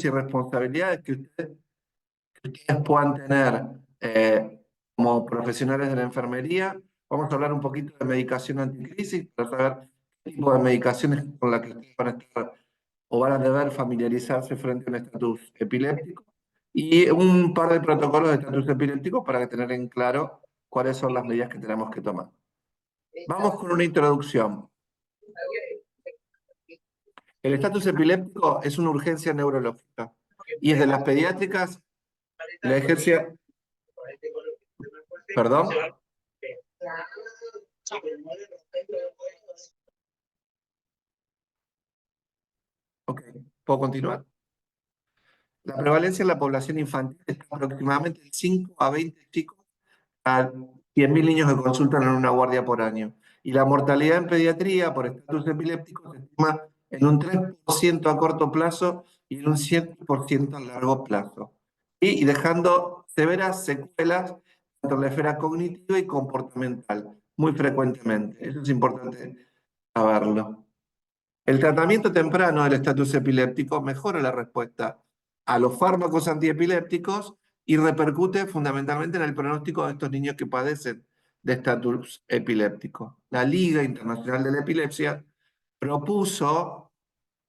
y responsabilidades que ustedes puedan tener como profesionales de la enfermería. Vamos a hablar un poquito de medicación anticrisis para saber qué tipo de medicaciones con las que ustedes van a estar o van a deber familiarizarse frente a un estatus epiléptico y un par de protocolos de estatus epiléptico para tener en claro cuáles son las medidas que tenemos que tomar. Vamos con una introducción. El estatus epiléptico es una urgencia neurológica y es de las pediátricas, la ejerce, perdón. Ok, ¿puedo continuar? La prevalencia en la población infantil está aproximadamente de 5 a 20 chicos a 100.000 niños que consultan en una guardia por año. Y la mortalidad en pediatría por estatus epiléptico se estima en un 3% a corto plazo y en un 7% a largo plazo. Y dejando severas secuelas tanto en la esfera cognitiva y comportamental, muy frecuentemente. Eso es importante saberlo. El tratamiento temprano del estatus epiléptico mejora la respuesta a los fármacos antiepilépticos y repercute fundamentalmente en el pronóstico de estos niños que padecen de estatus epiléptico. La Liga Internacional de la Epilepsia propuso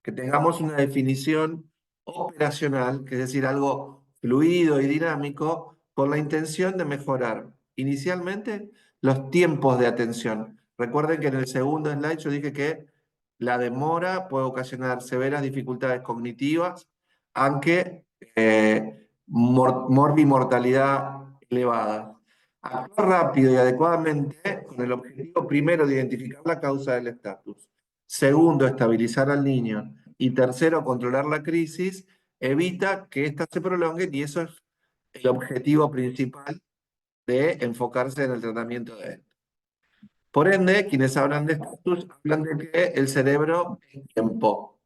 que tengamos una definición operacional, que es decir, algo fluido y dinámico, con la intención de mejorar inicialmente los tiempos de atención. Recuerden que en el segundo slide yo dije que la demora puede ocasionar severas dificultades cognitivas, aunque morbimortalidad elevada. Actuar rápido y adecuadamente con el objetivo primero de identificar la causa del estatus. Segundo, estabilizar al niño. Y tercero, controlar la crisis, evita que ésta se prolongue y eso es el objetivo principal de enfocarse en el tratamiento de él. Por ende, quienes hablan de estatus hablan de que el cerebro es tiempo.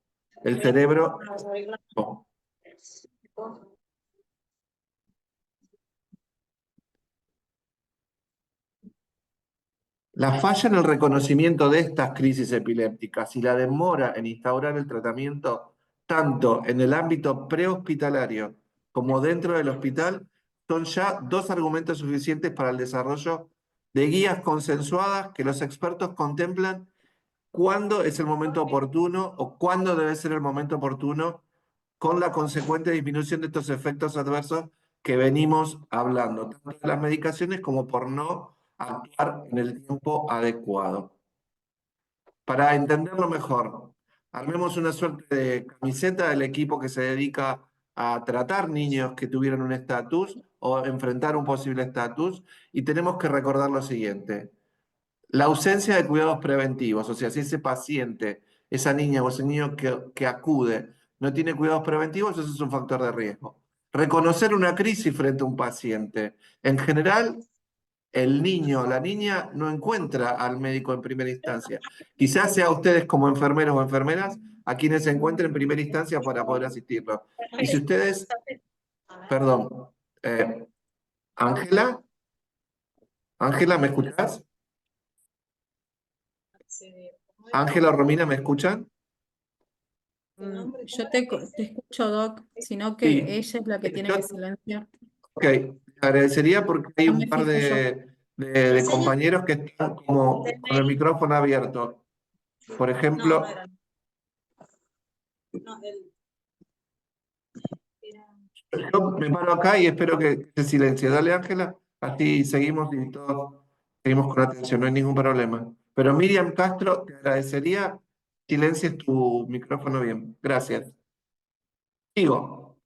El cerebro es tiempo. La falla en el reconocimiento de estas crisis epilépticas y la demora en instaurar el tratamiento, tanto en el ámbito prehospitalario como dentro del hospital, son ya dos argumentos suficientes para el desarrollo de guías consensuadas que los expertos contemplan cuándo es el momento oportuno o cuándo debe ser el momento oportuno con la consecuente disminución de estos efectos adversos que venimos hablando, tanto de las medicaciones como por no actuar en el tiempo adecuado. Para entenderlo mejor, armemos una suerte de camiseta del equipo que se dedica a tratar niños que tuvieron un estatus o enfrentar un posible estatus y tenemos que recordar lo siguiente. La ausencia de cuidados preventivos, o sea, si ese paciente, esa niña o ese niño que acude no tiene cuidados preventivos, eso es un factor de riesgo. Reconocer una crisis frente a un paciente. En general, el niño o la niña no encuentra al médico en primera instancia. Quizás sea ustedes como enfermeros o enfermeras a quienes se encuentren en primera instancia para poder asistirlos. Y si ustedes, perdón, Ángela, Ángela, ¿me escuchás? Ángela o Romina, ¿me escuchan? Yo te escucho, Doc, sino que Sí. ella es la que tiene Yo, que silenciar. ok, agradecería porque hay No un me par fijo yo. de compañeros que están como con el micrófono abierto. Por ejemplo, yo me paro acá y espero que se silencie. Dale, Ángela, así seguimos y todos seguimos con atención, no hay ningún problema. Pero Miriam Castro, te agradecería silencies tu micrófono bien. Gracias. Sigo.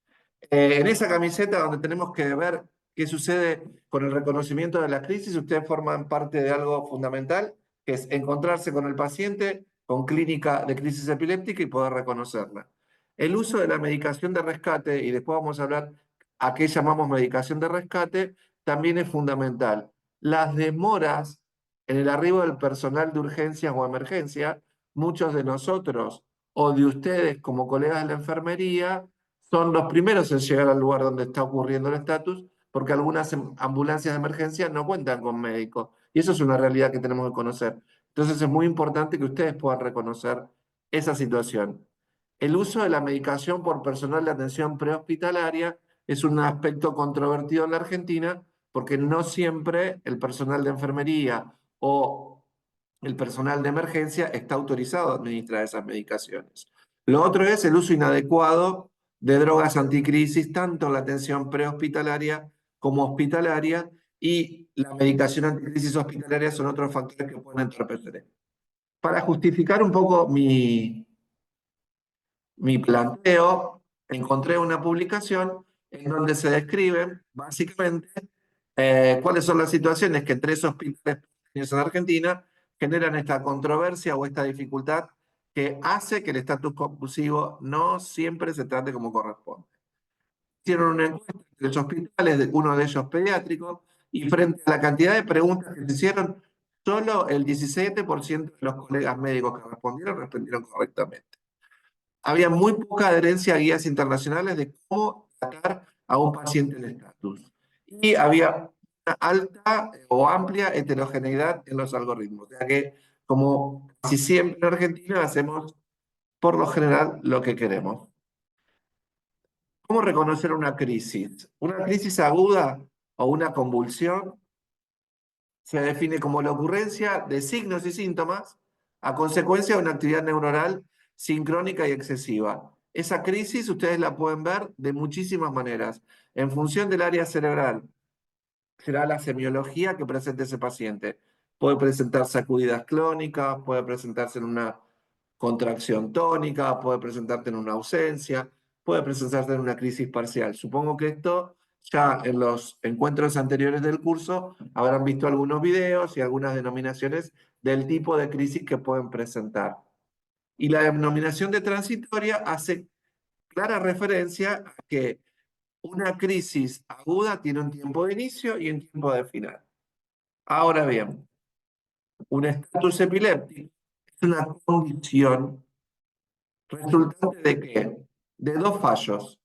En esa camiseta donde tenemos que ver qué sucede con el reconocimiento de la crisis, ustedes forman parte de algo fundamental, que es encontrarse con el paciente con clínica de crisis epiléptica y poder reconocerla. El uso de la medicación de rescate, y después vamos a hablar a qué llamamos medicación de rescate, también es fundamental. Las demoras en el arribo del personal de urgencias o emergencia, muchos de nosotros o de ustedes como colegas de la enfermería, son los primeros en llegar al lugar donde está ocurriendo el estatus, porque algunas ambulancias de emergencia no cuentan con médicos. Y eso es una realidad que tenemos que conocer. Entonces es muy importante que ustedes puedan reconocer esa situación. El uso de la medicación por personal de atención prehospitalaria es un aspecto controvertido en la Argentina porque no siempre el personal de enfermería o el personal de emergencia está autorizado a administrar esas medicaciones. Lo otro es el uso inadecuado de drogas anticrisis, tanto en la atención prehospitalaria como hospitalaria, y la medicación anticrisis hospitalaria son otros factores que pueden entorpecer esto. Para justificar un poco mi planteo, encontré una publicación en donde se describen básicamente cuáles son las situaciones que 3 hospitales en Argentina generan esta controversia o esta dificultad que hace que el estatus compulsivo no siempre se trate como corresponde. Hicieron una encuesta en 3 hospitales, uno de ellos pediátrico, y frente a la cantidad de preguntas que se hicieron, solo el 17% de los colegas médicos que respondieron correctamente. Había muy poca adherencia a guías internacionales de cómo tratar a un paciente en estatus. Y había una alta o amplia heterogeneidad en los algoritmos. O sea que, como casi siempre en Argentina, hacemos por lo general lo que queremos. ¿Cómo reconocer una crisis? Una crisis aguda o una convulsión se define como la ocurrencia de signos y síntomas a consecuencia de una actividad neuronal sincrónica y excesiva. Esa crisis ustedes la pueden ver de muchísimas maneras. En función del área cerebral, será la semiología que presente ese paciente. Puede presentar sacudidas clónicas, puede presentarse en una contracción tónica, puede presentarte en una ausencia, puede presentarse en una crisis parcial. Supongo que esto ya en los encuentros anteriores del curso habrán visto algunos videos y algunas denominaciones del tipo de crisis que pueden presentar. Y la denominación de transitoria hace clara referencia a que una crisis aguda tiene un tiempo de inicio y un tiempo de final. Ahora bien, un estatus epiléptico es una condición resultante de qué? De 2 fallos.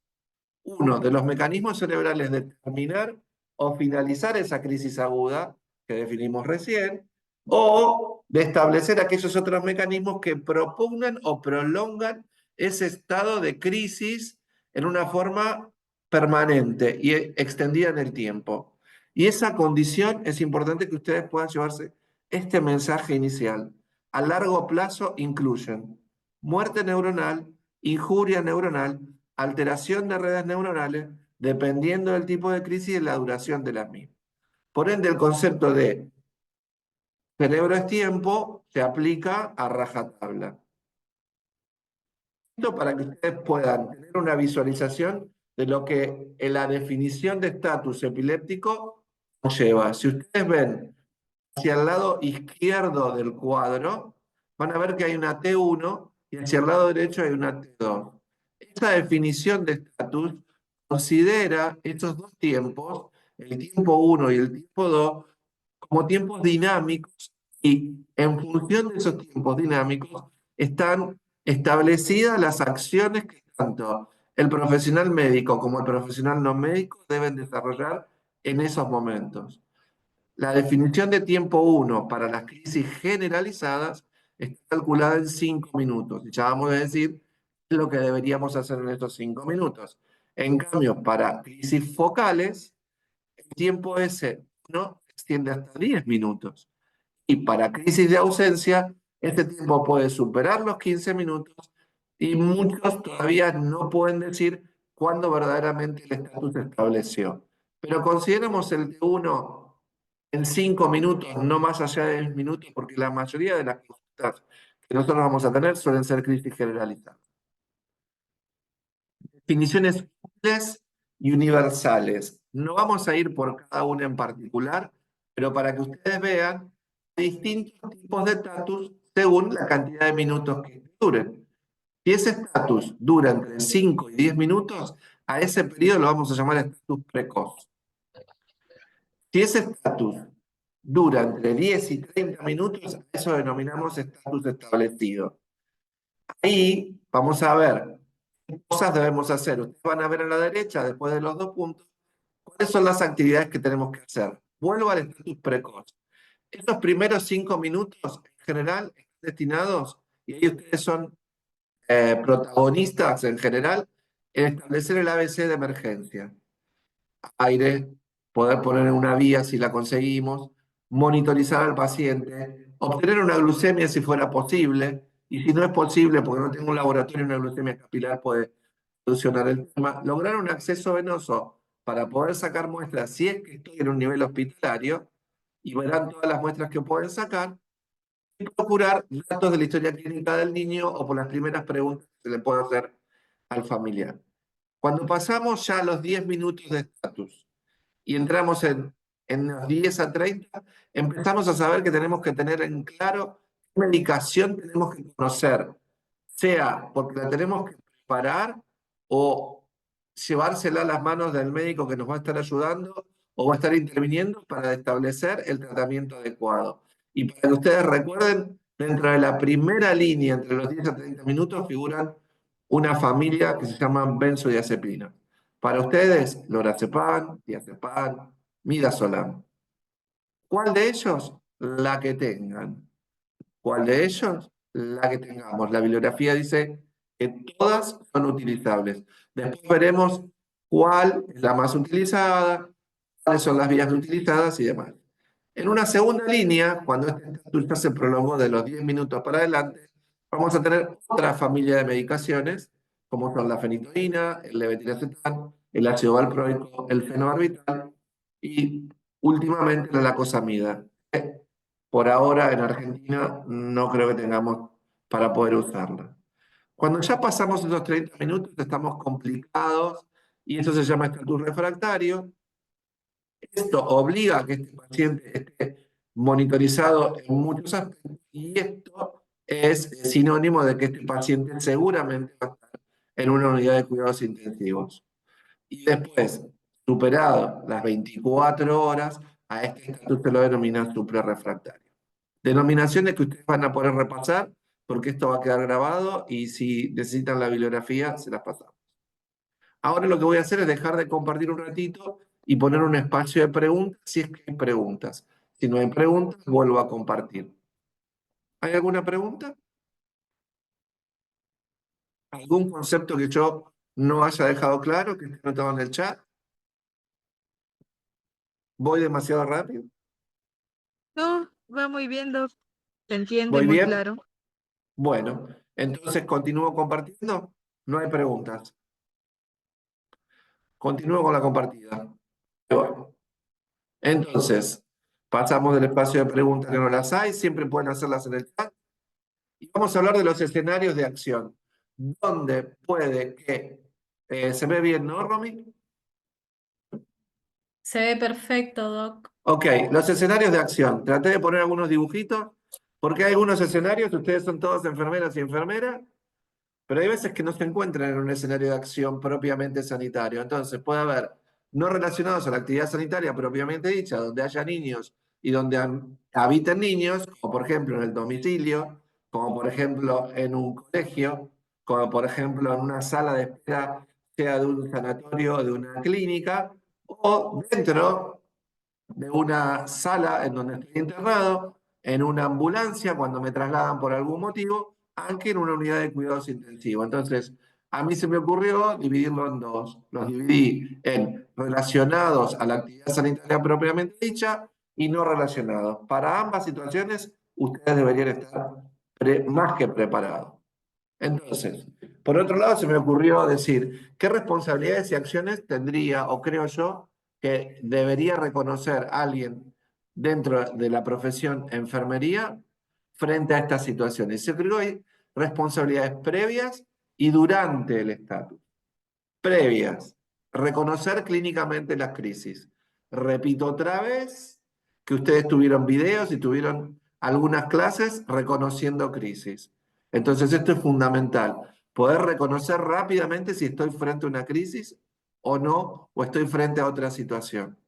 Uno, de los mecanismos cerebrales de terminar o finalizar esa crisis aguda que definimos recién, o de establecer aquellos otros mecanismos que propugnan o prolongan ese estado de crisis en una forma permanente y extendida en el tiempo. Y esa condición es importante que ustedes puedan llevarse este mensaje inicial. A largo plazo incluyen muerte neuronal, injuria neuronal, alteración de redes neuronales, dependiendo del tipo de crisis y la duración de las mismas. Por ende, el concepto de cerebro es tiempo se aplica a rajatabla. Esto para que ustedes puedan tener una visualización de lo que la definición de estatus epiléptico lleva. Si ustedes ven hacia el lado izquierdo del cuadro, van a ver que hay una T1 y hacia el lado derecho hay una T2. Esta definición de estatus considera estos 2 tiempos, el tiempo 1 y el tiempo 2, como tiempos dinámicos, y en función de esos tiempos dinámicos están establecidas las acciones que tanto el profesional médico como el profesional no médico deben desarrollar en esos momentos. La definición de tiempo 1 para las crisis generalizadas está calculada en 5 minutos. Y ya vamos a decir lo que deberíamos hacer en estos 5 minutos. En cambio, para crisis focales, el tiempo ese no extiende hasta 10 minutos. Y para crisis de ausencia, este tiempo puede superar los 15 minutos y muchos todavía no pueden decir cuándo verdaderamente el estatus se estableció. Pero consideremos el T1 en 5 minutos, no más allá de 10 minutos, porque la mayoría de las consultas que nosotros vamos a tener suelen ser crisis generalizadas. Definiciones útiles y universales. No vamos a ir por cada una en particular, pero para que ustedes vean distintos tipos de estatus según la cantidad de minutos que duren. Si ese estatus dura entre 5 y 10 minutos, a ese periodo lo vamos a llamar estatus precoz. Si ese estatus dura entre 10 y 30 minutos, a eso denominamos estatus establecido. Ahí vamos a ver qué cosas debemos hacer. Ustedes van a ver a la derecha, después de los 2 puntos, cuáles son las actividades que tenemos que hacer. Vuelvo al estatus precoz. Estos primeros 5 minutos, en general, están destinados, y ahí ustedes son protagonistas en general en establecer el ABC de emergencia. Aire, poder poner en una vía si la conseguimos, monitorizar al paciente, obtener una glucemia si fuera posible, y si no es posible, porque no tengo un laboratorio, una glucemia capilar puede solucionar el tema, lograr un acceso venoso para poder sacar muestras si es que estoy en un nivel hospitalario, y verán todas las muestras que pueden sacar, y procurar datos de la historia clínica del niño o por las primeras preguntas que se le puede hacer al familiar. Cuando pasamos ya a los 10 minutos de estatus y entramos en los 10 a 30, empezamos a saber que tenemos que tener en claro qué medicación tenemos que conocer, sea porque la tenemos que preparar o llevársela a las manos del médico que nos va a estar ayudando o va a estar interviniendo para establecer el tratamiento adecuado. Y para que ustedes recuerden, dentro de la primera línea, entre los 10 a 30 minutos, figuran una familia que se llama benzodiazepina. Para ustedes, lorazepam, diazepam, midazolam. ¿Cuál de ellos? La que tengan. ¿Cuál de ellos? La que tengamos. La bibliografía dice que todas son utilizables. Después veremos cuál es la más utilizada, cuáles son las vías utilizadas y demás. En una segunda línea, cuando este estatus ya se prolongó de los 10 minutos para adelante, vamos a tener otra familia de medicaciones, como son la fenitoína, el levetiracetam, el ácido valproico, el fenobarbital y últimamente la lacosamida. Por ahora en Argentina no creo que tengamos para poder usarla. Cuando ya pasamos esos 30 minutos estamos complicados y eso se llama estatus refractario. Esto obliga a que este paciente esté monitorizado en muchos aspectos y esto es sinónimo de que este paciente seguramente va a estar en una unidad de cuidados intensivos. Y después, superado las 24 horas, a este estatus se lo denomina suprarrefractario. Denominaciones que ustedes van a poder repasar porque esto va a quedar grabado y si necesitan la bibliografía, se las pasamos. Ahora lo que voy a hacer es dejar de compartir un ratito y poner un espacio de preguntas si es que hay preguntas. Si no hay preguntas, vuelvo a compartir. ¿Hay alguna pregunta? ¿Algún concepto que yo no haya dejado claro, que esté anotado en el chat? ¿Voy demasiado rápido? No, va muy bien, Doc. Se entiende ¿Voy muy bien? claro. Bueno, entonces continúo compartiendo. No hay preguntas. Continúo con la compartida. Bueno, entonces, pasamos del espacio de preguntas que no las hay, siempre pueden hacerlas en el chat. Y vamos a hablar de los escenarios de acción. ¿Dónde puede que... ¿se ve bien, no, Romy? Se ve perfecto, Doc. Ok, los escenarios de acción. Traté de poner algunos dibujitos, porque hay algunos escenarios, ustedes son todos enfermeras y enfermeras, pero hay veces que no se encuentran en un escenario de acción propiamente sanitario. Entonces puede haber no relacionados a la actividad sanitaria propiamente dicha, donde haya niños y donde habiten niños, como por ejemplo en el domicilio, como por ejemplo en un colegio, como por ejemplo en una sala de espera, sea de un sanatorio o de una clínica, o dentro de una sala en donde estoy internado, en una ambulancia cuando me trasladan por algún motivo, aunque en una unidad de cuidados intensivos. Entonces, a mí se me ocurrió dividirlo en dos. Los dividí en relacionados a la actividad sanitaria propiamente dicha y no relacionados. Para ambas situaciones, ustedes deberían estar más que preparados. Entonces, por otro lado, se me ocurrió decir, ¿qué responsabilidades y acciones tendría, o creo yo, que debería reconocer alguien dentro de la profesión enfermería frente a estas situaciones? Yo creo que hay responsabilidades previas y durante el estatus. Previas, reconocer clínicamente las crisis. Repito otra vez que ustedes tuvieron videos y tuvieron algunas clases reconociendo crisis. Entonces esto es fundamental, poder reconocer rápidamente si estoy frente a una crisis o no, o estoy frente a otra situación.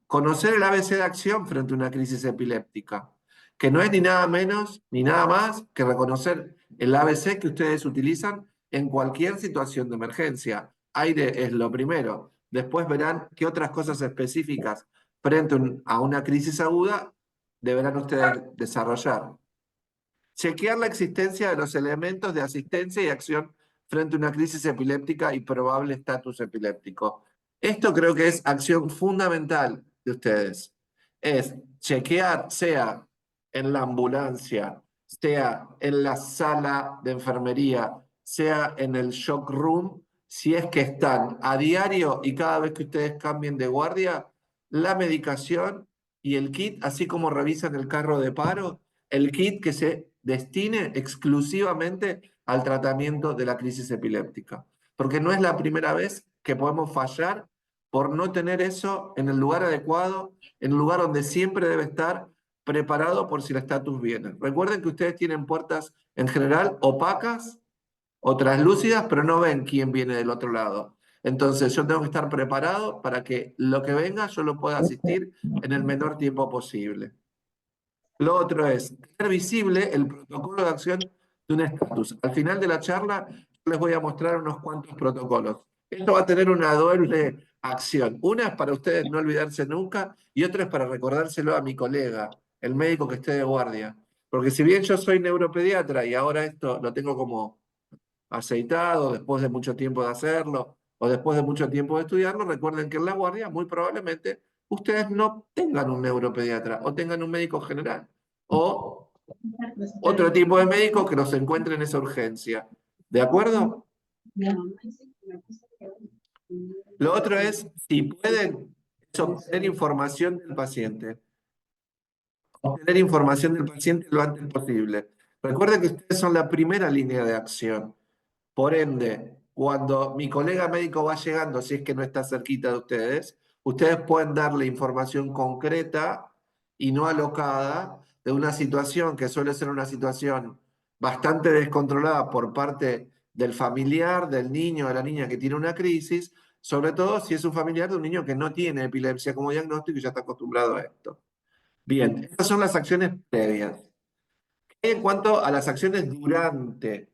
Conocer el ABC de acción frente a una crisis epiléptica, que no es ni nada menos ni nada más que reconocer el ABC que ustedes utilizan en cualquier situación de emergencia. Aire es lo primero. Después verán qué otras cosas específicas frente a una crisis aguda deberán ustedes desarrollar. chequear la existencia de los elementos de asistencia y acción frente a una crisis epiléptica y probable estatus epiléptico. Esto creo que es acción fundamental de ustedes. Es chequear, sea en la ambulancia, sea en la sala de enfermería, sea en el shock room, si es que están a diario y cada vez que ustedes cambien de guardia, la medicación y el kit, así como revisan el carro de paro, el kit que se destine exclusivamente al tratamiento de la crisis epiléptica. Porque no es la primera vez que podemos fallar por no tener eso en el lugar adecuado, en el lugar donde siempre debe estar preparado por si el estatus viene. Recuerden que ustedes tienen puertas en general opacas o translúcidas, pero no ven quién viene del otro lado. Entonces yo tengo que estar preparado para que lo que venga yo lo pueda asistir en el menor tiempo posible. Lo otro es tener visible el protocolo de acción de un estatus. Al final de la charla yo les voy a mostrar unos cuantos protocolos. Esto va a tener una doble acción. Una es para ustedes no olvidarse nunca y otra es para recordárselo a mi colega, el médico que esté de guardia. Porque si bien yo soy neuropediatra y ahora esto lo tengo como aceitado después de mucho tiempo de hacerlo o después de mucho tiempo de estudiarlo, recuerden que en la guardia muy probablemente ustedes no tengan un neuropediatra o tengan un médico general o otro tipo de médico que los encuentre en esa urgencia. ¿De acuerdo? Lo otro es, si pueden, es obtener información del paciente. Obtener información del paciente lo antes posible. Recuerden que ustedes son la primera línea de acción. Por ende, cuando mi colega médico va llegando, si es que no está cerquita de ustedes, ustedes pueden darle información concreta y no alocada de una situación que suele ser una situación bastante descontrolada por parte del familiar, del niño o de la niña que tiene una crisis, sobre todo si es un familiar de un niño que no tiene epilepsia como diagnóstico y ya está acostumbrado a esto. Bien, estas son las acciones previas. En cuanto a las acciones durante,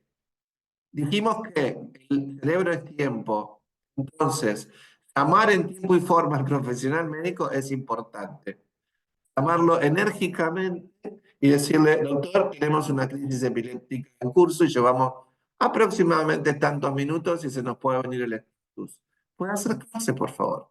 dijimos que el cerebro es tiempo. Entonces, llamar en tiempo y forma al profesional médico es importante. Llamarlo enérgicamente y decirle, doctor, tenemos una crisis epiléptica en curso y llevamos aproximadamente tantos minutos y se nos puede venir el estatus. ¿Puede acercarse, por favor?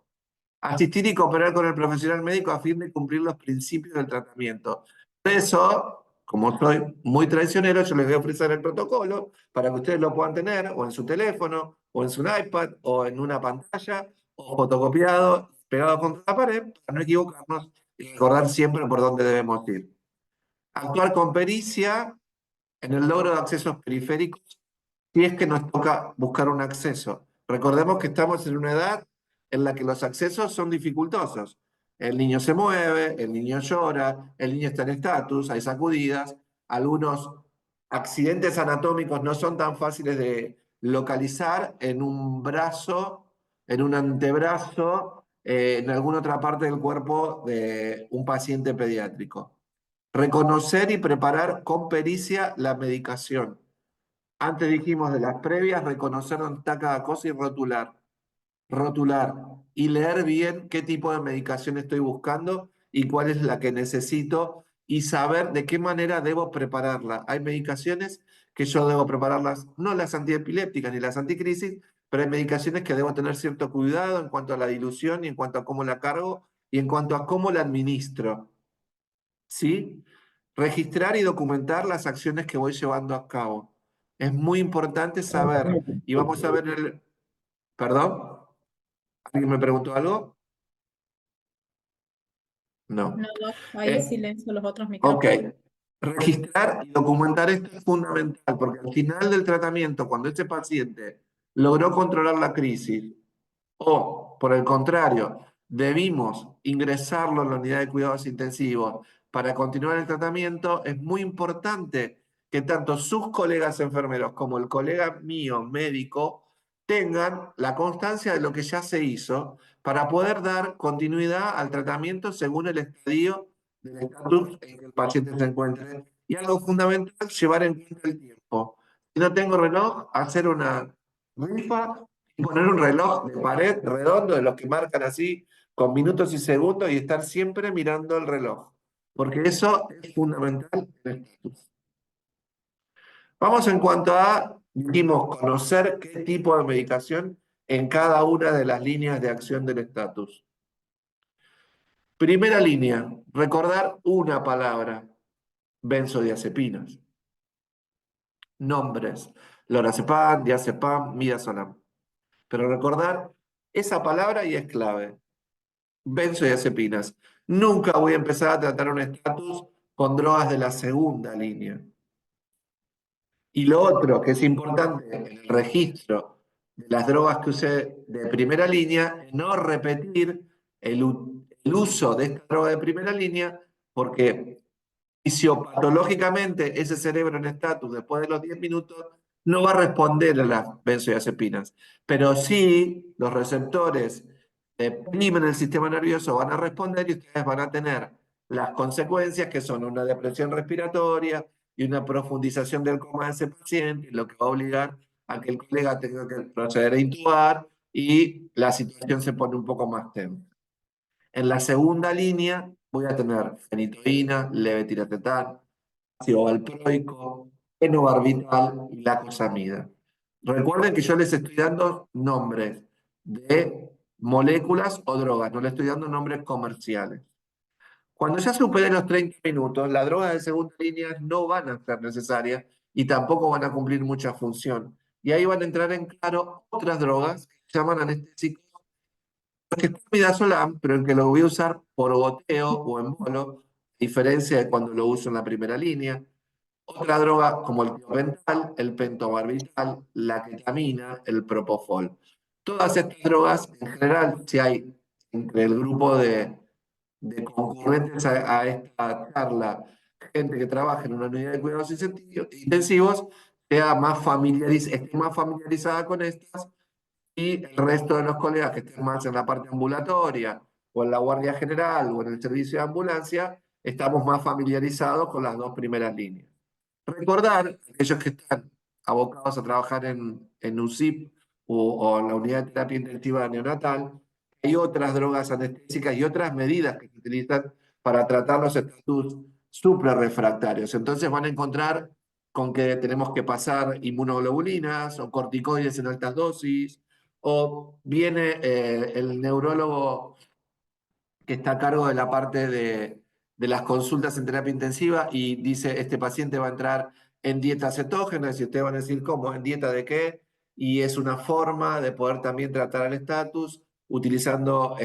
Asistir y cooperar con el profesional médico a fin de cumplir los principios del tratamiento. Por eso, como soy muy traicionero, yo les voy a ofrecer el protocolo para que ustedes lo puedan tener o en su teléfono, o en su iPad, o en una pantalla, o fotocopiado, pegado contra la pared, para no equivocarnos y recordar siempre por dónde debemos ir. Actuar con pericia en el logro de accesos periféricos si es que nos toca buscar un acceso. Recordemos que estamos en una edad en la que los accesos son dificultosos. El niño se mueve, el niño llora, el niño está en estatus, hay sacudidas, algunos accidentes anatómicos no son tan fáciles de localizar en un brazo, en un antebrazo, en alguna otra parte del cuerpo de un paciente pediátrico. Reconocer y preparar con pericia la medicación. Antes dijimos de las previas, reconocer dónde está cada cosa y rotular. Rotular y leer bien qué tipo de medicación estoy buscando y cuál es la que necesito y saber de qué manera debo prepararla. Hay medicaciones que yo debo prepararlas, no las antiepilépticas ni las anticrisis, pero hay medicaciones que debo tener cierto cuidado en cuanto a la dilución y en cuanto a cómo la cargo y en cuanto a cómo la administro. ¿Sí? Registrar y documentar las acciones que voy llevando a cabo. Es muy importante saber, y vamos a ver el... ¿Perdón? ¿Alguien me preguntó algo? No. No, Doc, ahí Eh, silencio los otros ok. micrófonos. Registrar y documentar esto es fundamental, porque al final del tratamiento, cuando este paciente logró controlar la crisis, o, por el contrario, debimos ingresarlo en la unidad de cuidados intensivos para continuar el tratamiento, es muy importante que tanto sus colegas enfermeros como el colega mío médico tengan la constancia de lo que ya se hizo para poder dar continuidad al tratamiento según el estadio del estatus en que el paciente se encuentre. Y algo fundamental, llevar en cuenta el tiempo. Si no tengo reloj, hacer una rifa y poner un reloj de pared redondo de los que marcan así con minutos y segundos y estar siempre mirando el reloj. Porque eso es fundamental en el estatus. Vamos en cuanto a, dijimos, conocer qué tipo de medicación en cada una de las líneas de acción del estatus. Primera línea, recordar una palabra, benzodiazepinas. Nombres, lorazepam, diazepam, midazolam. Pero recordar esa palabra y es clave. Benzodiazepinas. Nunca voy a empezar a tratar un estatus con drogas de la segunda línea. Y lo otro que es importante en el registro de las drogas que usé de primera línea, no repetir el uso de esta droga de primera línea, porque fisiopatológicamente ese cerebro en estatus después de los 10 minutos no va a responder a las benzodiazepinas, pero sí los receptores primen el sistema nervioso van a responder y ustedes van a tener las consecuencias que son una depresión respiratoria y una profundización del coma de ese paciente, lo que va a obligar a que el colega tenga que proceder a intubar y la situación se pone un poco más tensa. En la segunda línea voy a tener fenitoína, levetiracetam, ácido valproico, fenobarbital y lacosamida. Recuerden que yo les estoy dando nombres de moléculas o drogas, no les estoy dando nombres comerciales. Cuando ya superen los 30 minutos, las drogas de segunda línea no van a ser necesarias y tampoco van a cumplir mucha función. Y ahí van a entrar en claro otras drogas que se llaman anestésicos que está midazolam, pero el que lo voy a usar por goteo o en bolo, a diferencia de cuando lo uso en la primera línea. Otra droga como el tiopental, el pentobarbital, la ketamina, el propofol. Todas estas drogas, en general, si hay entre el grupo de concurrentes a esta charla, gente que trabaja en una unidad de cuidados intensivos, esté más familiarizada con estas y el resto de los colegas que estén más en la parte ambulatoria o en la guardia general o en el servicio de ambulancia, estamos más familiarizados con las dos primeras líneas. Recordar, aquellos que están abocados a trabajar en UCIP o en la unidad de terapia intensiva neonatal, hay otras drogas anestésicas y otras medidas que se utilizan para tratar los estatus suprarrefractarios. Entonces van a encontrar con que tenemos que pasar inmunoglobulinas o corticoides en altas dosis, o viene el neurólogo que está a cargo de la parte de las consultas en terapia intensiva y dice, este paciente va a entrar en dieta cetógena, y ustedes van a decir, ¿cómo? ¿En dieta de qué? Y es una forma de poder también tratar el estatus utilizando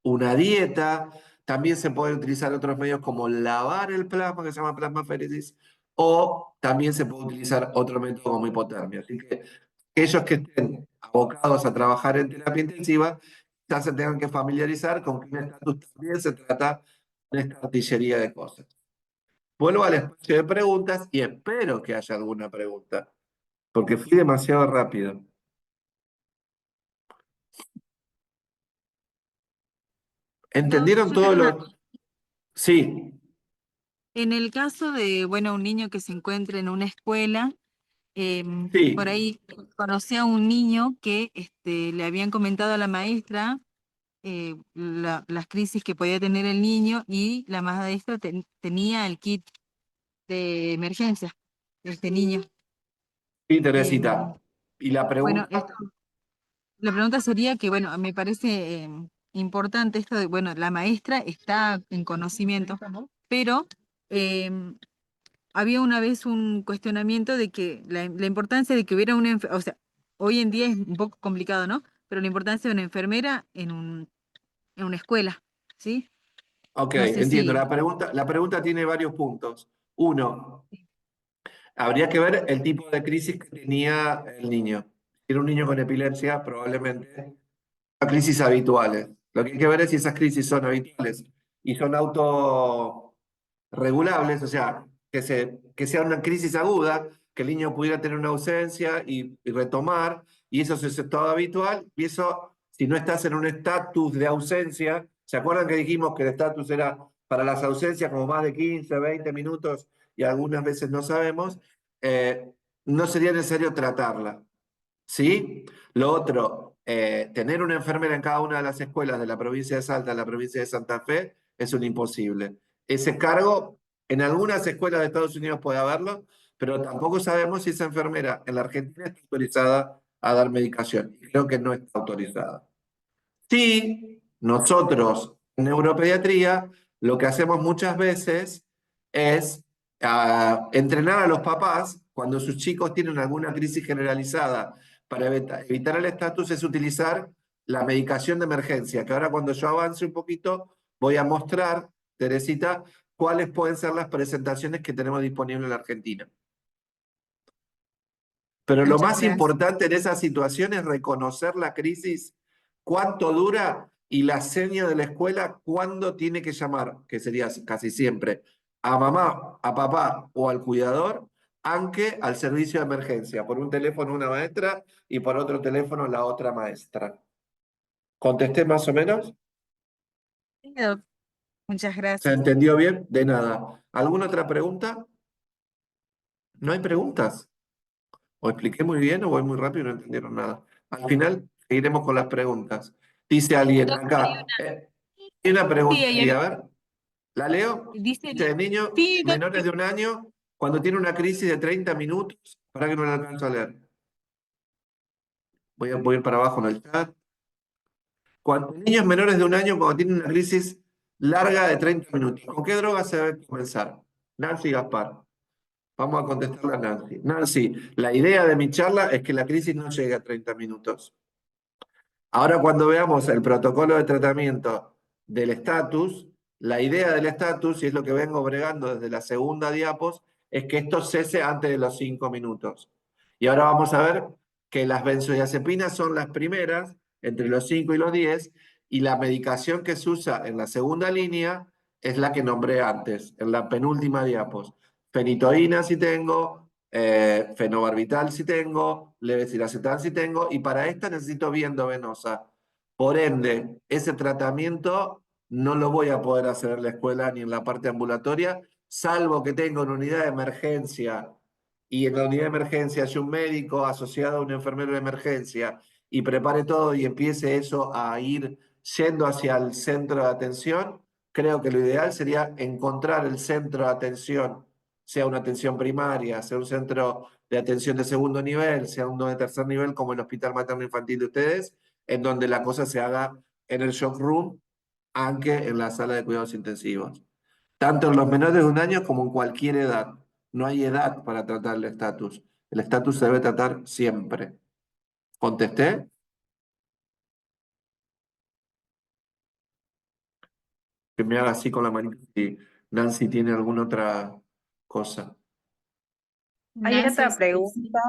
una dieta. También se pueden utilizar otros medios como lavar el plasma, que se llama plasmaféresis, o también se puede utilizar otro método como hipotermia. Así que aquellos que estén abocados a trabajar en terapia intensiva ya se tengan que familiarizar con que un estatus también se trata de esta artillería de cosas. Vuelvo al espacio de preguntas y espero que haya alguna pregunta, porque fui demasiado rápido. ¿Entendieron Yo todo tengo lo...? Sí, en el caso de, bueno, un niño que se encuentre en una escuela, por sí. ahí conocí a un niño que le habían comentado a la maestra las crisis que podía tener el niño y la maestra tenía el kit de emergencia de este niño. Sí, Em, Teresita. Y la bueno, pregunta, la pregunta sería que, bueno, me parece importante esto de, bueno, la maestra está en conocimiento, pero em, había una vez un cuestionamiento de que la importancia de que hubiera una enfermera, o sea, hoy en día es un poco complicado, ¿no? Pero la importancia de una enfermera en una escuela, ¿sí? ok, No sé entiendo. si... La pregunta tiene varios puntos. Uno, habría que ver el tipo de crisis que tenía el niño. Si era un niño con epilepsia, probablemente crisis habituales. Lo que hay que ver es si esas crisis son habituales y son autorregulables, o sea, que sea una crisis aguda, que el niño pudiera tener una ausencia y retomar, y eso es estado habitual, y eso, si no estás en un estatus de ausencia, ¿se acuerdan que dijimos que el estatus era para las ausencias como más de 15, 20 minutos y algunas veces no sabemos? No sería necesario tratarla. ¿Sí? Lo otro, tener una enfermera en cada una de las escuelas de la provincia de Salta, de la provincia de Santa Fe, es un imposible. Ese cargo, en algunas escuelas de Estados Unidos puede haberlo, pero tampoco sabemos si esa enfermera en la Argentina está autorizada a dar medicación. Y creo que no está autorizada. Sí, nosotros en neuropediatría lo que hacemos muchas veces es entrenar a los papás cuando sus chicos tienen alguna crisis generalizada para evitar el estatus, es utilizar la medicación de emergencia, que ahora cuando yo avance un poquito voy a mostrar, Teresita, cuáles pueden ser las presentaciones que tenemos disponibles en la Argentina. Pero lo Muchas más gracias. importante en esa situación es reconocer la crisis, cuánto dura y la seña de la escuela, cuándo tiene que llamar, que sería casi siempre a mamá, a papá o al cuidador, aunque al servicio de emergencia, por un teléfono una maestra y por otro teléfono la otra maestra. ¿Contesté más o menos? Sí, doc. Muchas ¿Se gracias. entendió bien? De nada. ¿Alguna otra pregunta? ¿No hay preguntas? O expliqué muy bien o voy muy rápido y no entendieron nada. Al final seguiremos con las preguntas. Dice alguien Doc, hay acá, hay una sí, pregunta hay ahí, una. a ver, ¿la leo? Dice, Dice, niños sí, doc, menores de un año, cuando tiene una crisis de 30 minutos, para que no la alcanzo a leer. Voy a ir para abajo en el chat. Niños menores de un año, cuando tienen una crisis larga de 30 minutos, ¿con qué droga se debe comenzar? Nancy Gaspar. Vamos a contestarle a Nancy. Nancy, la idea de mi charla es que la crisis no llegue a 30 minutos. Ahora cuando veamos el protocolo de tratamiento del estatus, la idea del estatus, y es lo que vengo bregando desde la segunda diapos, es que esto cese antes de los 5 minutos. Y ahora vamos a ver que las benzodiazepinas son las primeras, entre los 5 y los 10, y la medicación que se usa en la segunda línea es la que nombré antes, en la penúltima diapos. Fenitoína si tengo, fenobarbital si tengo, levetiracetam si tengo, y para esta necesito viendo venosa. Por ende, ese tratamiento no lo voy a poder hacer en la escuela ni en la parte ambulatoria, salvo que tenga una unidad de emergencia y en la unidad de emergencia haya un médico asociado a un enfermero de emergencia y prepare todo y empiece eso a ir yendo hacia el centro de atención, creo que lo ideal sería encontrar el centro de atención, sea una atención primaria, sea un centro de atención de segundo nivel, sea uno de tercer nivel como el Hospital Materno Infantil de ustedes, en donde la cosa se haga en el shock room, aunque en la sala de cuidados intensivos. Tanto en los menores de un año como en cualquier edad. No hay edad para tratar el estatus. El estatus se debe tratar siempre. ¿Contesté? Que me haga así con la manita si Nancy tiene alguna otra cosa. Hay Nancy, otra pregunta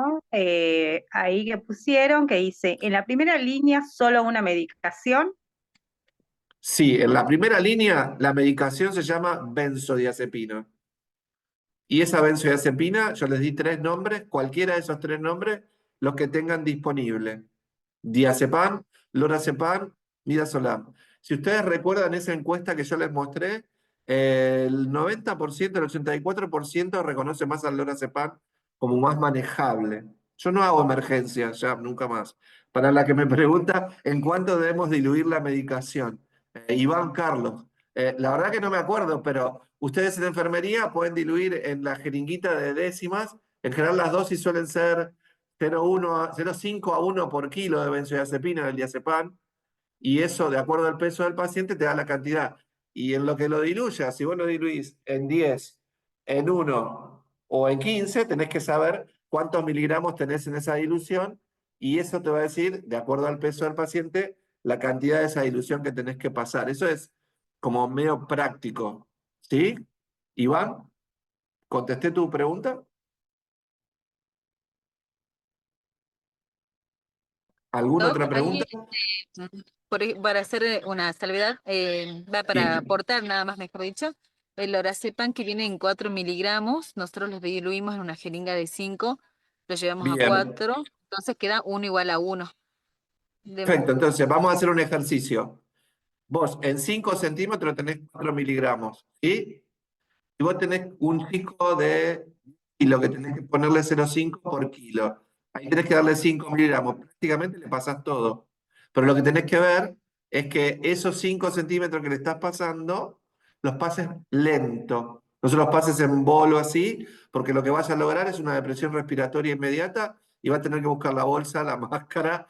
ahí que pusieron que dice, en la primera línea solo una medicación. Sí, en la primera línea la medicación se llama benzodiazepina. Y esa benzodiazepina, yo les di 3 nombres, cualquiera de esos 3 nombres, los que tengan disponible. Diazepam, lorazepam, midazolam. Si ustedes recuerdan esa encuesta que yo les mostré, el 90%, el 84% reconoce más al lorazepam como más manejable. Yo no hago emergencia, ya nunca más. Para la que me pregunta en cuánto debemos diluir la medicación. Iván Carlos, la verdad que no me acuerdo, pero ustedes en enfermería pueden diluir en la jeringuita de décimas. En general las dosis suelen ser 0,5 a 1 por kilo de benzodiazepina del diazepam, y eso, de acuerdo al peso del paciente, te da la cantidad. Y en lo que lo diluyas, si vos lo diluís en 10, en 1 o en 15, tenés que saber cuántos miligramos tenés en esa dilución, y eso te va a decir, de acuerdo al peso del paciente, la cantidad de esa dilución que tenés que pasar. Eso es como medio práctico. ¿Sí? Iván, ¿contesté tu pregunta? ¿Alguna doc, otra pregunta? para hacer una salvedad, va para Sí. aportar nada más, mejor dicho, el lorazepam que viene en 4 miligramos, nosotros lo diluimos en una jeringa de 5, lo llevamos a Bien. 4, entonces queda 1 igual a 1. Perfecto, entonces vamos a hacer un ejercicio. Vos en 5 centímetros tenés 4 miligramos, ¿sí? Y vos tenés un chico de kilo que tenés que ponerle 0,5 por kilo. Ahí tenés que darle 5 miligramos. Prácticamente le pasás todo. Pero lo que tenés que ver es que esos 5 centímetros que le estás pasando, los pases lento. No se los pases en bolo así, porque lo que vas a lograr es una depresión respiratoria inmediata y va a tener que buscar la bolsa, la máscara,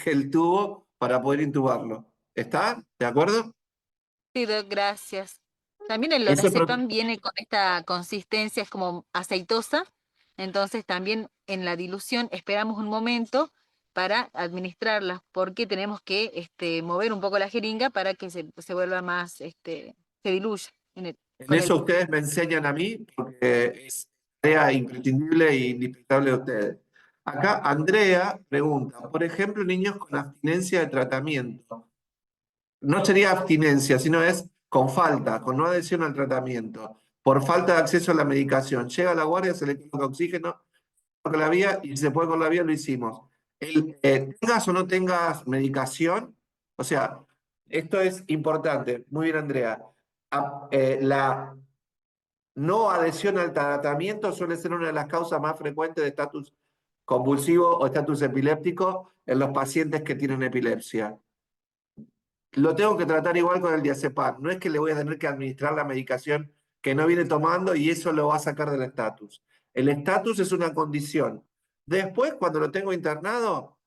el tubo para poder intubarlo. ¿Está? ¿De acuerdo? Sí, Doc, gracias. También el Eso es lorazepam viene con esta consistencia, es como aceitosa, entonces también en la dilución esperamos un momento para administrarla, porque tenemos que mover un poco la jeringa para que se vuelva más, se diluya En con el... eso ustedes me enseñan a mí, porque es tarea imprescindible e indispensable de ustedes. Acá Andrea pregunta, por ejemplo, niños con abstinencia de tratamiento. No sería abstinencia, sino es con falta, con no adhesión al tratamiento, por falta de acceso a la medicación. Llega a la guardia, se le coloca oxígeno, con la vía y si se puede con la vía, lo hicimos. Tengas o no tengas medicación, o sea, esto es importante. Muy bien, Andrea. La no adhesión al tratamiento suele ser una de las causas más frecuentes de estatus convulsivo o estatus epiléptico en los pacientes que tienen epilepsia. Lo tengo que tratar igual con el diazepam. No es que le voy a tener que administrar la medicación que no viene tomando y eso lo va a sacar del estatus. El estatus es una condición. Después, cuando lo tengo internado,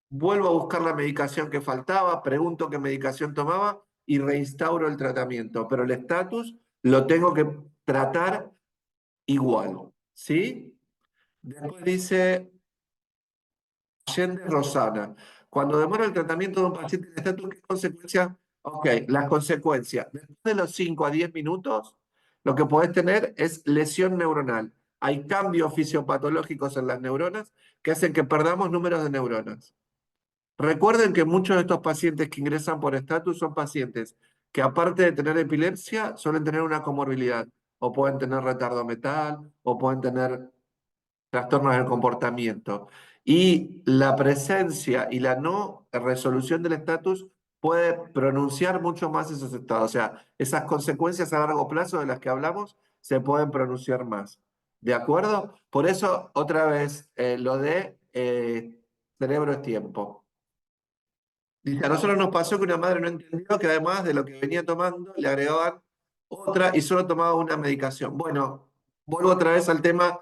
vuelvo a buscar la medicación que faltaba, pregunto qué medicación tomaba y reinstauro el tratamiento. Pero el estatus lo tengo que tratar igual. ¿Sí? Después dice Allende Rosana. Cuando demora el tratamiento de un paciente en estatus, ¿qué consecuencias? Ok, las consecuencias. Después de los 5 a 10 minutos, lo que podés tener es lesión neuronal. Hay cambios fisiopatológicos en las neuronas que hacen que perdamos números de neuronas. Recuerden que muchos de estos pacientes que ingresan por estatus son pacientes que aparte de tener epilepsia, suelen tener una comorbilidad. O pueden tener retardo mental, o pueden tener trastornos del comportamiento. Y la presencia y la no resolución del estatus puede pronunciar mucho más esos estados. O sea, esas consecuencias a largo plazo de las que hablamos se pueden pronunciar más. ¿De acuerdo? Por eso, otra vez, lo de cerebro es tiempo. Dice, a nosotros nos pasó que una madre no entendió que además de lo que venía tomando, le agregaban otra y solo tomaba una medicación. Bueno, vuelvo otra vez al tema,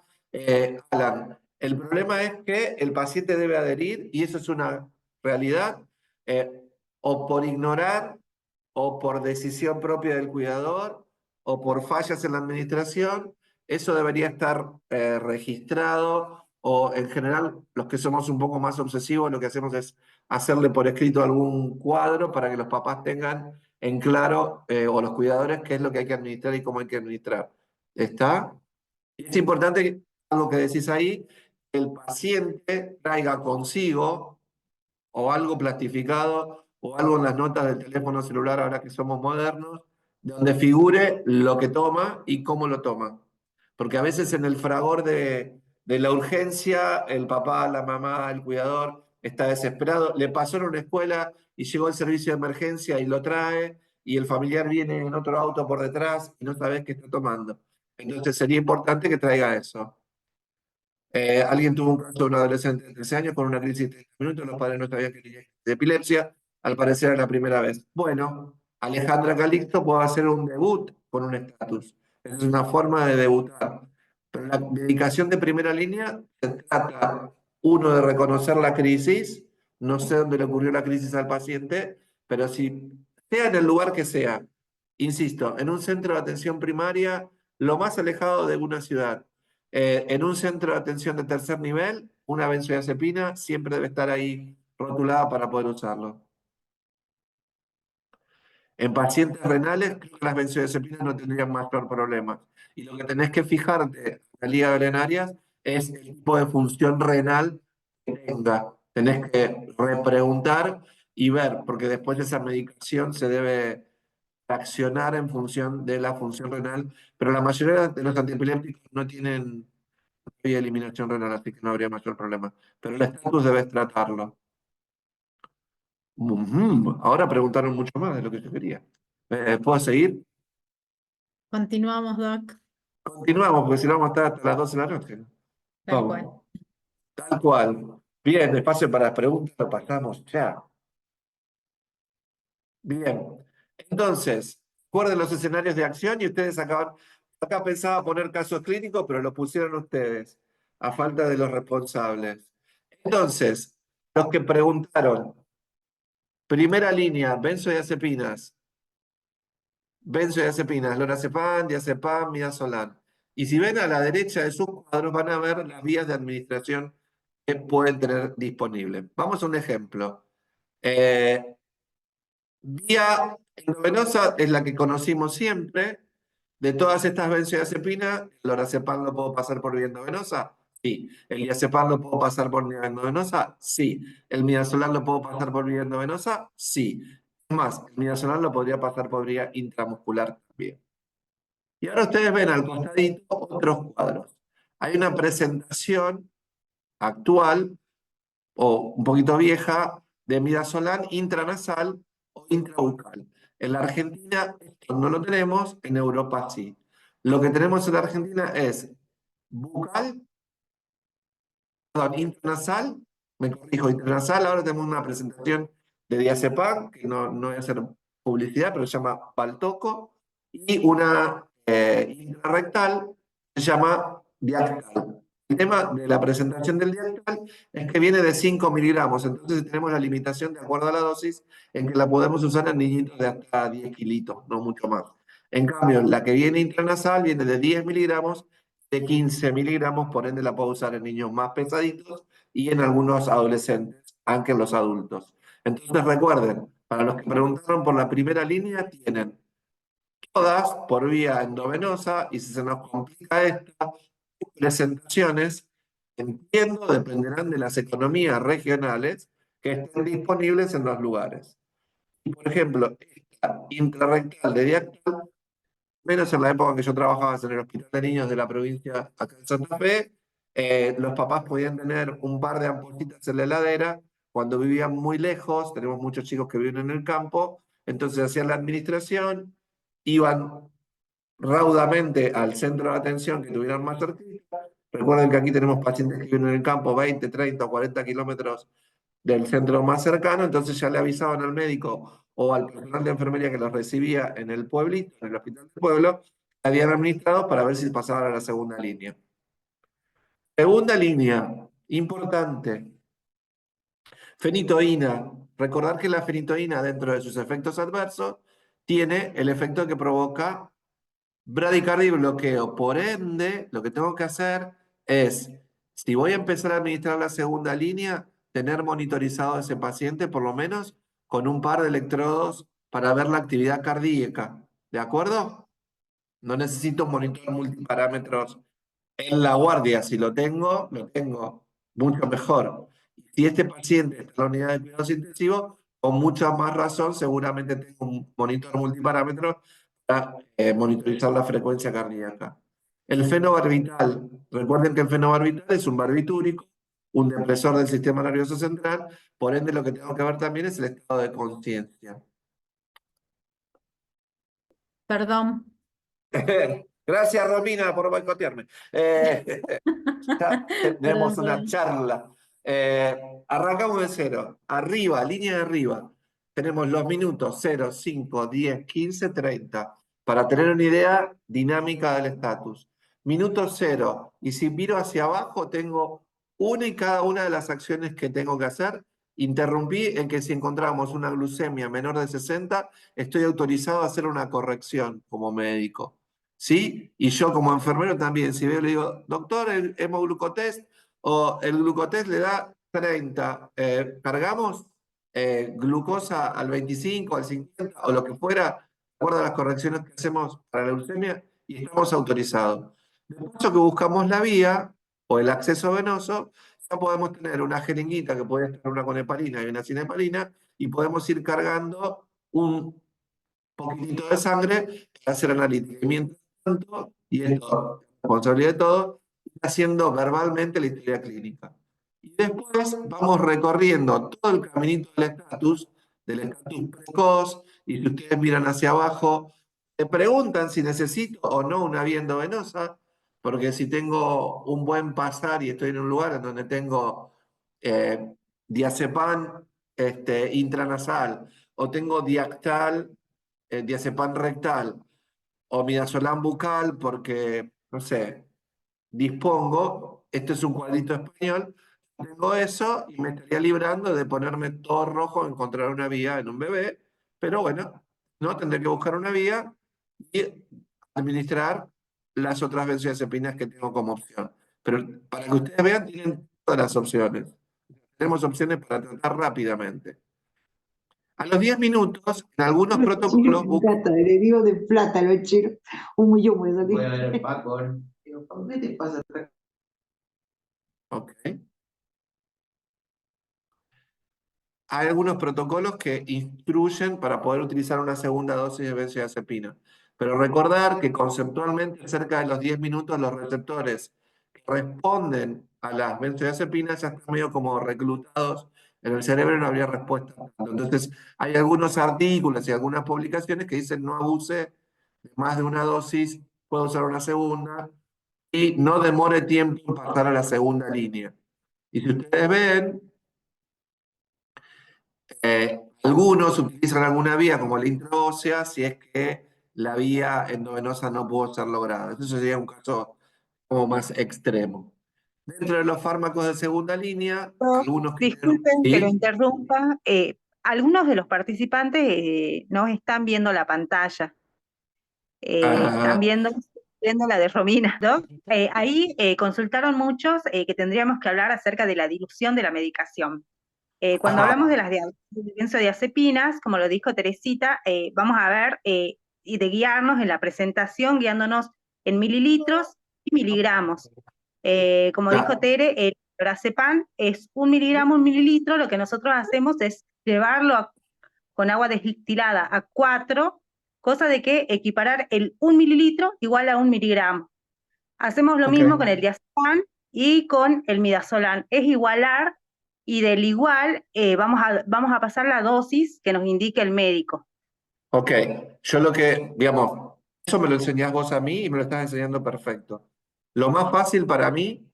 Alan. El problema es que el paciente debe adherir, y eso es una realidad, o por ignorar, o por decisión propia del cuidador, o por fallas en la administración. Eso debería estar registrado, o en general los que somos un poco más obsesivos lo que hacemos es hacerle por escrito algún cuadro para que los papás tengan en claro, o los cuidadores, qué es lo que hay que administrar y cómo hay que administrar. ¿Está? Y es importante, algo que decís ahí, que el paciente traiga consigo o algo plastificado o algo en las notas del teléfono celular, ahora que somos modernos, donde figure lo que toma y cómo lo toma. Porque a veces en el fragor de la urgencia, el papá, la mamá, el cuidador está desesperado. Le pasó en una escuela y llegó el servicio de emergencia y lo trae, y el familiar viene en otro auto por detrás y no sabes qué está tomando. Entonces sería importante que traiga eso. Alguien tuvo un caso de un adolescente de 13 años con una crisis de 30 minutos, los padres no sabían que tenía de epilepsia, al parecer era la primera vez. Bueno, Alejandra Calixto puede hacer un debut con un estatus. Esa es una forma de debutar. Pero la dedicación de primera línea se trata, uno, de reconocer la crisis, no sé dónde le ocurrió la crisis al paciente, pero si sea en el lugar que sea, insisto, en un centro de atención primaria, lo más alejado de una ciudad, en un centro de atención de tercer nivel, una benzodiazepina siempre debe estar ahí rotulada para poder usarlo. En pacientes renales, creo que las benzodiazepinas no tendrían mayor problema. Y lo que tenés que fijarte en la liga velenarias es el tipo de función renal que tenga. Tenés que repreguntar y ver, porque después esa medicación se debe accionar en función de la función renal, pero la mayoría de los antiepilépticos no tienen eliminación renal, así que no habría mayor problema. Pero el estatus debes tratarlo. Ahora preguntaron mucho más de lo que yo quería. ¿Puedo seguir? Continuamos, Doc. Continuamos, porque si no vamos a estar hasta las 12 de la noche. Tal Vamos. cual. Tal cual. Bien, espacio para las preguntas, lo pasamos ya. Bien. Entonces, recuerden los escenarios de acción y ustedes acaban. Acá pensaba poner casos clínicos, pero lo pusieron ustedes, a falta de los responsables. Entonces, los que preguntaron, primera línea, benzodiazepinas, lorazepam, diazepam, midazolam. Y si ven a la derecha de sus cuadros, van a ver las vías de administración que pueden tener disponibles. Vamos a un ejemplo. Vía endovenosa es la que conocimos siempre. De todas estas benzodiazepinas, ¿el lorazepam lo puedo pasar por vía endovenosa? Sí. ¿El diazepam lo puedo pasar por vía endovenosa? Sí. ¿El midazolam lo puedo pasar por vía endovenosa? Sí. Es más, el midazolam lo podría pasar por vía intramuscular también. Y ahora ustedes ven al costadito otros cuadros. Hay una presentación actual o un poquito vieja de midazolam intranasal o intrabucal. En la Argentina esto no lo tenemos, en Europa sí. Lo que tenemos en la Argentina es bucal, perdón, intranasal, me corrijo, intranasal, ahora tenemos una presentación de diazepam, que no voy a hacer publicidad, pero se llama Valtoco, y una intrarrectal, se llama Diactal. El tema de la presentación del Diactal es que viene de 5 miligramos, entonces tenemos la limitación de acuerdo a la dosis en que la podemos usar en niñitos de hasta 10 kilitos, no mucho más. En cambio, la que viene intranasal viene de 10 miligramos, de 15 miligramos, por ende la puedo usar en niños más pesaditos y en algunos adolescentes, aunque en los adultos. Entonces recuerden, para los que preguntaron por la primera línea, tienen todas por vía endovenosa y si se nos complica esta, presentaciones, entiendo, dependerán de las economías regionales que estén disponibles en los lugares. Y por ejemplo, esta intrarrectal de Diactal, menos en la época en que yo trabajaba en el Hospital de Niños de la provincia acá en Santa Fe, los papás podían tener un par de ampollitas en la heladera cuando vivían muy lejos, tenemos muchos chicos que viven en el campo, entonces hacían la administración, iban raudamente al centro de atención que tuvieran más cerquita. Recuerden que aquí tenemos pacientes que viven en el campo 20, 30 o 40 kilómetros del centro más cercano, entonces ya le avisaban al médico o al personal de enfermería que los recibía en el pueblito, en el hospital del pueblo, que habían administrado para ver si pasaban a la segunda línea. Segunda línea, importante, fenitoína. Recordar que la fenitoína, dentro de sus efectos adversos, tiene el efecto que provoca bradicardia y bloqueo. Por ende, lo que tengo que hacer es, si voy a empezar a administrar la segunda línea, tener monitorizado a ese paciente por lo menos con un par de electrodos para ver la actividad cardíaca. ¿De acuerdo? No necesito un monitor multiparámetros en la guardia. Si lo tengo mucho mejor. Si este paciente está en la unidad de cuidados intensivos, con mucha más razón, seguramente tengo un monitor multiparámetros para monitorizar la frecuencia cardíaca. El fenobarbital. Recuerden que el fenobarbital es un barbitúrico, un depresor del sistema nervioso central, por ende lo que tengo que ver también es el estado de conciencia. Perdón. Gracias, Romina, por boicotearme. Ya tenemos Perdón, una perdón. charla. Arrancamos de cero. Arriba, línea de arriba. Tenemos los minutos 0, 5, 10, 15, 30. Para tener una idea dinámica del estatus. Minuto 0. Y si miro hacia abajo, tengo una y cada una de las acciones que tengo que hacer. Interrumpí en que si encontramos una glucemia menor de 60, estoy autorizado a hacer una corrección como médico. ¿Sí? Y yo como enfermero también, si veo, le digo, doctor, el hemoglucotest o el glucotest le da 30, cargamos glucosa al 25, al 50 o lo que fuera, de acuerdo a las correcciones que hacemos para la leucemia y estamos autorizados. Después que buscamos la vía o el acceso venoso, ya podemos tener una jeringuita que puede estar una con heparina y una sin heparina y podemos ir cargando un poquitito de sangre para hacer analítica. Y mientras tanto, y esto es responsabilidad de todos, haciendo verbalmente la historia clínica. Y después vamos recorriendo todo el caminito del estatus precoz, y si ustedes miran hacia abajo, te preguntan si necesito o no una vía endovenosa, porque si tengo un buen pasar y estoy en un lugar en donde tengo diazepam intranasal o tengo diactal, diazepam rectal, o midazolam bucal porque, no sé, dispongo, este es un cuadrito español, tengo eso y me estaría librando de ponerme todo rojo, encontrar una vía en un bebé, pero bueno, no tendré que buscar una vía y administrar las otras benzodiazepinas que tengo como opción. Pero para que ustedes vean, tienen todas las opciones. Tenemos opciones para tratar rápidamente. A los 10 minutos, en algunos protocolos buscan. Plata, le digo de plata lo chino. 1 millón puede salir. Voy a ver el Paco. Digo, Paco, ¿qué te pasa? Ok. Hay algunos protocolos que instruyen para poder utilizar una segunda dosis de benzodiazepina. Pero recordar que conceptualmente cerca de los 10 minutos los receptores que responden a las benzodiazepinas ya están medio como reclutados en el cerebro y no habría respuesta. Entonces hay algunos artículos y algunas publicaciones que dicen no abuse de más de una dosis, puede usar una segunda y no demore tiempo en pasar a la segunda línea. Y si ustedes ven, algunos utilizan alguna vía como la intraósea si es que la vía endovenosa no pudo ser lograda. Eso sería un caso como más extremo. Dentro de los fármacos de segunda línea, algunos que tienen. Disculpen que lo ¿Sí? interrumpa. Algunos de los participantes no están viendo la pantalla. Están Ah, viendo la de Romina, ¿no? Ahí consultaron muchos que tendríamos que hablar acerca de la dilución de la medicación. Cuando hablamos ajá, de las benzodiazepinas, como lo dijo Teresita, vamos a ver y de guiarnos en la presentación, guiándonos en mililitros y miligramos. Como dijo ya, Tere, el lorazepam es 1 miligramo, 1 mililitro. Lo que nosotros hacemos es llevarlo con agua destilada a 4, cosa de que equiparar el 1 mililitro igual a 1 miligramo. Hacemos lo ok, mismo con el diazepam y con el midazolam. Es igualar y del igual vamos a pasar la dosis que nos indique el médico. ok. Yo lo que, digamos, eso me lo enseñás vos a mí y me lo estás enseñando perfecto. Lo más fácil para mí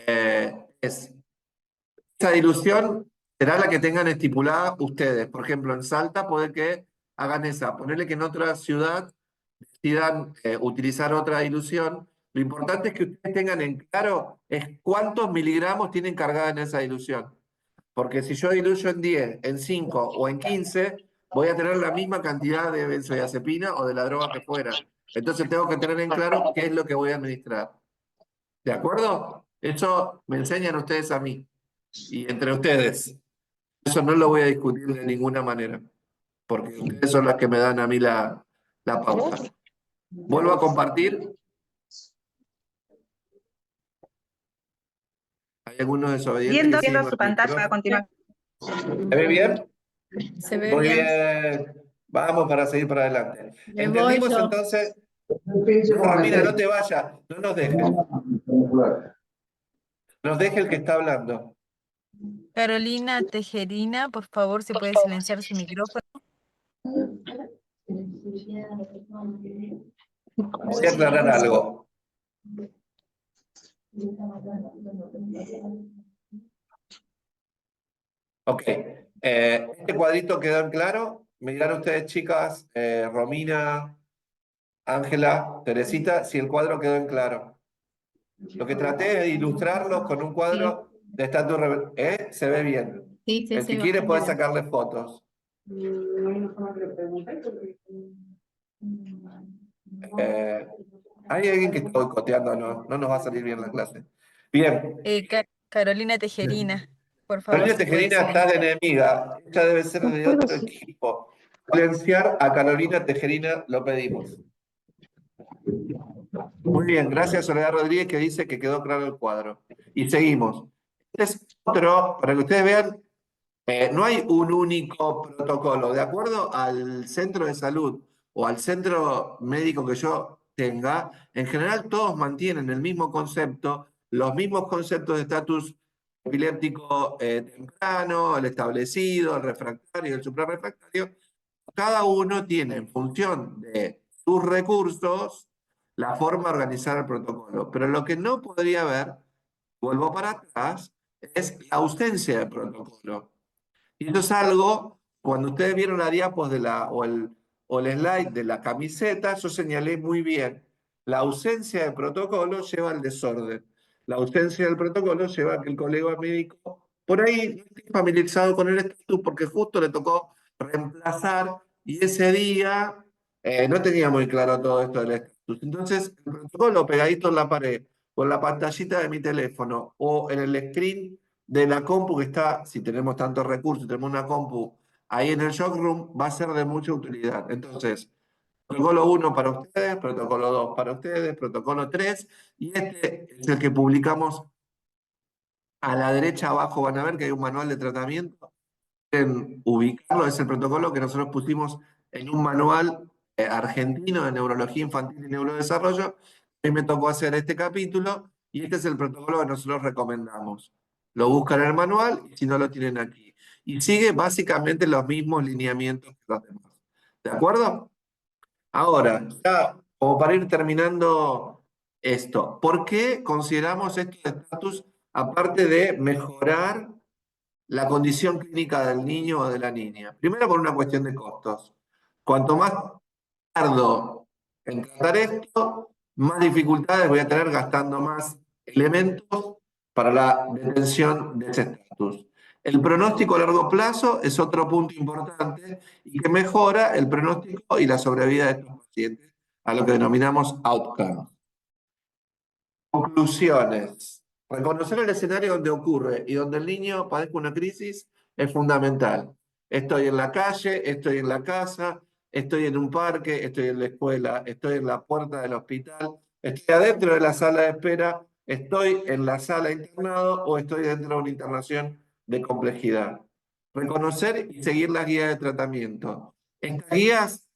es esa dilución será la que tengan estipulada ustedes. Por ejemplo, en Salta puede que hagan esa. Ponerle que en otra ciudad decidan utilizar otra dilución. Lo importante es que ustedes tengan en claro es cuántos miligramos tienen cargada en esa dilución. Porque si yo diluyo en 10, en 5 o en 15, voy a tener la misma cantidad de benzodiazepina o de la droga que fuera. Entonces tengo que tener en claro qué es lo que voy a administrar. ¿De acuerdo? Eso me enseñan ustedes a mí y entre ustedes. Eso no lo voy a discutir de ninguna manera, porque ustedes son los que me dan a mí la pauta. Vuelvo a compartir. Hay algunos desobedientes que siguen Viendo con su el pantalla, va a micrófono. continuar. ¿Se ve bien? Se ve Muy bien. bien. Vamos para seguir para adelante. Me voy ¿Entendimos yo. entonces? No, mira, no te vayas, no nos dejes. Nos deje el que está hablando. Carolina Tejerina, por favor, si puede silenciar su micrófono. Voy a aclarar algo. Ok. Este cuadrito quedó en claro. Me dirán ustedes, chicas, Romina, Ángela, Teresita, si el cuadro quedó en claro. Lo que traté es de ilustrarlos con un cuadro de estatus. Se ve bien. Sí, sí, sí, Si quiere, bastante puedes bien. sacarle fotos. Hay alguien que está boicoteando, no nos va a salir bien la clase. Bien. Carolina Tejerina, por favor, Carolina si puede Tejerina está de silenciar. enemiga. Ella debe ser de otro equipo. Silenciar a Carolina Tejerina lo pedimos. Muy bien, gracias Soledad Rodríguez que dice que quedó claro el cuadro. Y seguimos. Este es otro, para que ustedes vean, no hay un único protocolo. De acuerdo al centro de salud o al centro médico que yo tenga, en general todos mantienen el mismo concepto, los mismos conceptos de estatus epiléptico temprano, el establecido, el refractario, el suprarrefractario. Cada uno tiene en función de sus recursos la forma de organizar el protocolo. Pero lo que no podría haber, vuelvo para atrás, es la ausencia de protocolo. Y eso es algo, cuando ustedes vieron la diapos de o el slide de la camiseta, yo señalé muy bien, la ausencia de protocolo lleva al desorden. La ausencia del protocolo lleva a que el colega médico, por ahí, no esté familiarizado con el estatus porque justo le tocó reemplazar y ese día no tenía muy claro todo esto del estatus. Entonces, el protocolo pegadito en la pared, con la pantallita de mi teléfono o en el screen de la compu que está, si tenemos tantos recursos, tenemos una compu ahí en el showroom, va a ser de mucha utilidad. Entonces, protocolo 1 para ustedes, protocolo 2 para ustedes, protocolo 3, y este es el que publicamos a la derecha abajo, van a ver que hay un manual de tratamiento. Pueden ubicarlo, es el protocolo que nosotros pusimos en un manual argentino de neurología infantil y neurodesarrollo. A mí me tocó hacer este capítulo y este es el protocolo que nosotros recomendamos. Lo buscan en el manual y si no lo tienen aquí. Y sigue básicamente los mismos lineamientos que los demás. ¿De acuerdo? Ahora, ya como para ir terminando esto, ¿por qué consideramos esto de estatus aparte de mejorar la condición clínica del niño o de la niña? Primero por una cuestión de costos. Cuanto más tardo en tratar esto, más dificultades voy a tener gastando más elementos para la detención de ese estatus. El pronóstico a largo plazo es otro punto importante y que mejora el pronóstico y la sobrevida de estos pacientes, a lo que denominamos outcomes. Conclusiones. Reconocer el escenario donde ocurre y donde el niño padezca una crisis es fundamental. Estoy en la calle, estoy en la casa, estoy en un parque, estoy en la escuela, estoy en la puerta del hospital, estoy adentro de la sala de espera, estoy en la sala de internado o estoy dentro de una internación de complejidad. Reconocer y seguir las guías de tratamiento. Estas guías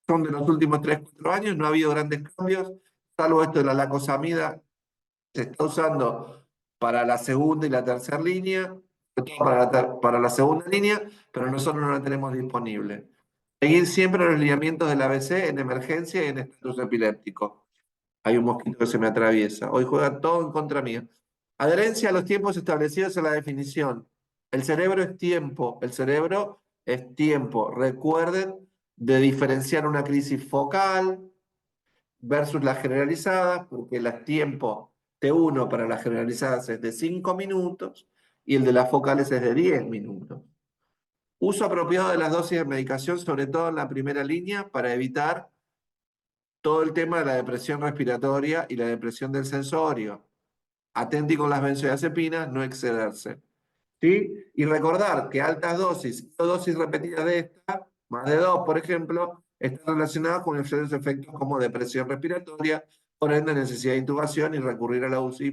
son de los últimos 3-4 años, no ha habido grandes cambios, salvo esto de la lacosamida, se está usando para la segunda y la tercera línea, sobre todo para la segunda línea, pero nosotros no la tenemos disponible. Seguir siempre los lineamientos del ABC en emergencia y en estatus epiléptico. Hay un mosquito que se me atraviesa. Hoy juega todo en contra mía. Adherencia a los tiempos establecidos en la definición. El cerebro es tiempo. El cerebro es tiempo. Recuerden de diferenciar una crisis focal versus las generalizadas, porque el tiempo T1 para las generalizadas es de 5 minutos y el de las focales es de 10 minutos. Uso apropiado de las dosis de medicación, sobre todo en la primera línea, para evitar todo el tema de la depresión respiratoria y la depresión del sensorio. Atenti con las benzodiazepinas, no excederse. ¿Sí? Y recordar que altas dosis o dosis repetidas de esta, más de 2, por ejemplo, están relacionadas con efectos como depresión respiratoria, por ende necesidad de intubación y recurrir a la UCI